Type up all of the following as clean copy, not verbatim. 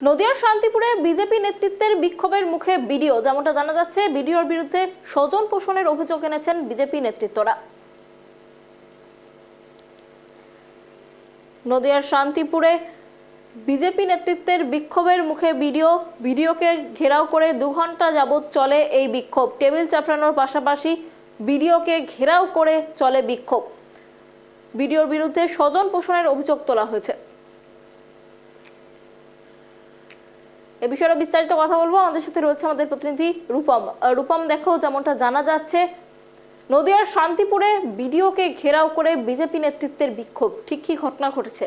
নদিয়ার শান্তিপুরে বিজেপি নেতৃত্বের বিক্ষোভের মুখে ভিডিও, যেমনটা জানা যাচ্ছে ভিডিওর বিরুদ্ধে স্বজন পোষণের অভিযোগ এনেছেন বিজেপি নেতৃত্বরা। নদিয়ার শান্তিপুরে বিজেপি নেতৃত্বের বিক্ষোভের মুখে ভিডিওকে ঘেরাও করে 2 ঘন্টা যাবৎ চলে এই বিক্ষোভ। টেবিল চাপড়ানোর পাশাপাশি ভিডিওকে ঘেরাও করে চলে বিক্ষোভ। ভিডিওর বিরুদ্ধে স্বজন পোষণের অভিযোগ তোলা হয়েছে। এ বিষয়ে বিস্তারিত কথা বলবো, আমাদের সাথে রয়েছে আমাদের প্রতিনিধি রূপম। দেখো, যেমনটা জানা যাচ্ছে নদিয়ার শান্তিপুরে ভিডিওকে ঘেরাও করে বিজেপি নেতৃত্বের বিক্ষোভ, ঠিক কি ঘটনা ঘটেছে?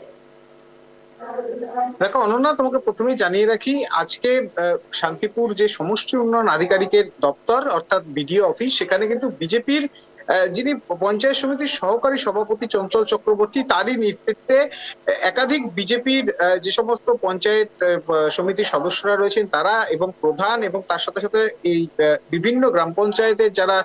দেখো অনন্যা, তোমাকে প্রথমেই জানিয়ে রাখি, আজকে শান্তিপুর যে সমষ্টি উন্নয়ন আধিকারিকের দপ্তর অর্থাৎ বিডিও অফিস, সেখানে কিন্তু বিজেপির যিনি পঞ্চায়েত সমিতির সহকারী সভাপতি চঞ্চল চক্রবর্তী, তারই নেতৃত্বে একাধিক বিজেপির যে সমস্ত পঞ্চায়েত সমিতির সদস্যরা রয়েছেন তারা এবং প্রধান, এবং তার সাথে সাথে এই বিভিন্ন গ্রাম পঞ্চায়েতের যারা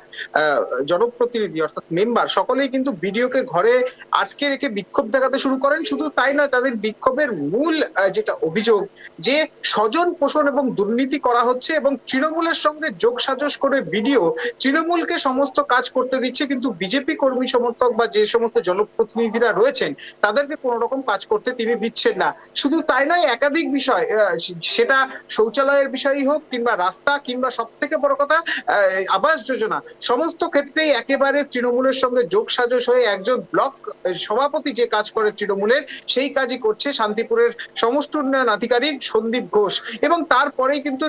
জনপ্রতিনিধি অর্থাৎ মেম্বার, সকলেই কিন্তু বিডিওকে ঘরে আটকে রেখে বিক্ষোভ দেখাতে শুরু করেন। শুধু তাই নয়, তাদের বিক্ষোভের মূল যেটা অভিযোগ যে স্বজন পোষণ এবং দুর্নীতি করা হচ্ছে এবং তৃণমূলের সঙ্গে যোগসাজশ করে বিডিও তৃণমূলকে সমস্ত কাজ করতে দিচ্ছে, কিন্তু বিজেপি কর্মী সমর্থক বা যে সমস্ত জনপ্রতিনিধিরা রয়েছেন তাদেরকে কোনো রকম কাজ করতে তিনি দিচ্ছেন না। শুধু তাই নয়, একাধিক বিষয়, সেটা শৌচালয়ের বিষয়ই হোক কিংবা রাস্তা কিংবা সব থেকে বড় কথা আবাস যোজনা, সমস্ত ক্ষেত্রেই একেবারে তৃণমূলের সঙ্গে যোগসাজশ হয়ে একজন ব্লক সভাপতি যে কাজ করে তৃণমূলের, সেই কাজই করছে শান্তিপুরের সমষ্টি উন্নয়ন আধিকারিক সন্দীপ ঘোষ। এবং তারপরেই কিন্তু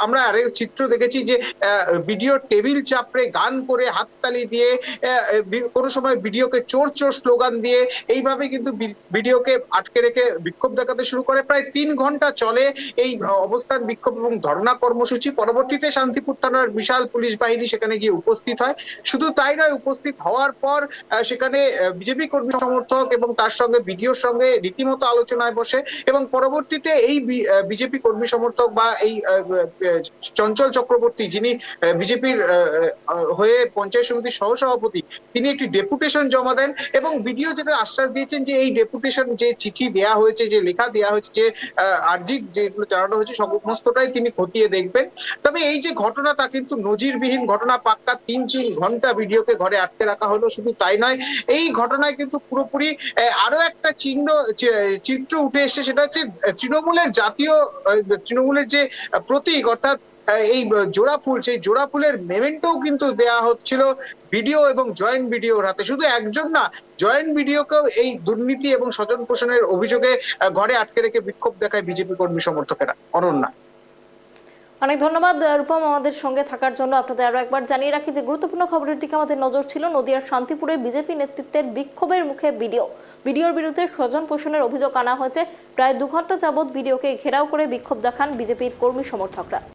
আমরা আরেক চিত্র দেখেছি যে ভিডিও টেবিল চাপড়ে গান করে হাততালি দিয়ে, কোনো সময় ভিডিওকে চোর চোর স্লোগান দিয়ে এইভাবে কিন্তু ভিডিওকে আটকে রেখে বিক্ষোভ দেখাতে শুরু করে। প্রায় 3 ঘন্টা চলে এই অবস্থান বিক্ষোভ এবং ধর্ণা কর্মসূচি। পরবর্তীতে শান্তিপুর থানার বিশাল পুলিশ বাহিনী সেখানে গিয়ে উপস্থিত হয়। শুধু তাই নয়, উপস্থিত হওয়ার পর সেখানে বিজেপি কর্মী সমর্থক এবং তার সঙ্গে ভিডিওর সঙ্গে রীতিমতো আলোচনায় বসে, এবং পরবর্তীতে এই বিজেপি কর্মী সমর্থক বা এই চঞ্চল চক্রবর্তী, যিনি বিজেপির হয়ে পঞ্চায়েত সমিতির সহসভাপতি, তিনি একটি ডেপুটেশন জমা দেন এবং ভিডিও যেটা আশ্বাস দিয়েছেন যে এই ডেপুটেশন, যে চিঠি দেয়া হয়েছে, যে লেখা দেয়া হয়েছে, যে আর্জি যেগুলো জানানো হয়েছে, সমস্তটাই তিনি খতিয়ে দেখবেন। তবে এই যে ঘটনা, তা কিন্তু নজিরবিহীন ঘটনা। পাক্কা 3 ঘন্টা ভিডিওকে ঘরে আটকে রাখা হলো। শুধু তাই নয়, এই ঘটনায় কিন্তু পুরোপুরি আরো একটা চিত্র উঠে এসেছে, সেটা হচ্ছে তৃণমূলের যে প্রতীক অর্থাৎ এই জোড়া ফুল, সেই জোড়া ফুলের মেমেন্টোও কিন্তু দেয়া হচ্ছিল ভিডিও এবং জয়েন্ট ভিডিওর হাতে। শুধু একজন না, জয়েন্ট ভিডিওকেও এই দুর্নীতি এবং স্বজন পোষণের অভিযোগে ঘরে আটকে রেখে বিক্ষোভ দেখায় বিজেপি কর্মী সমর্থকেরা। অনন্যা, অনেক ধন্যবাদ রূপম আমাদের সঙ্গে থাকার জন্য। আপনাদের আরো একবার জানিয়ে রাখি যে গুরুত্বপূর্ণ খবরের দিকে আমাদের নজর ছিল। নদিয়ার শান্তিপুরে বিজেপি নেতৃত্বের বিক্ষোভের মুখে ভিডিওর বিরুদ্ধে স্বজন পোষণের অভিযোগ আনা হয়েছে। প্রায় 2 ঘন্টা যাবৎ ভিডিওকে ঘেরাও করে বিক্ষোভ দেখান বিজেপির কর্মী সমর্থকরা।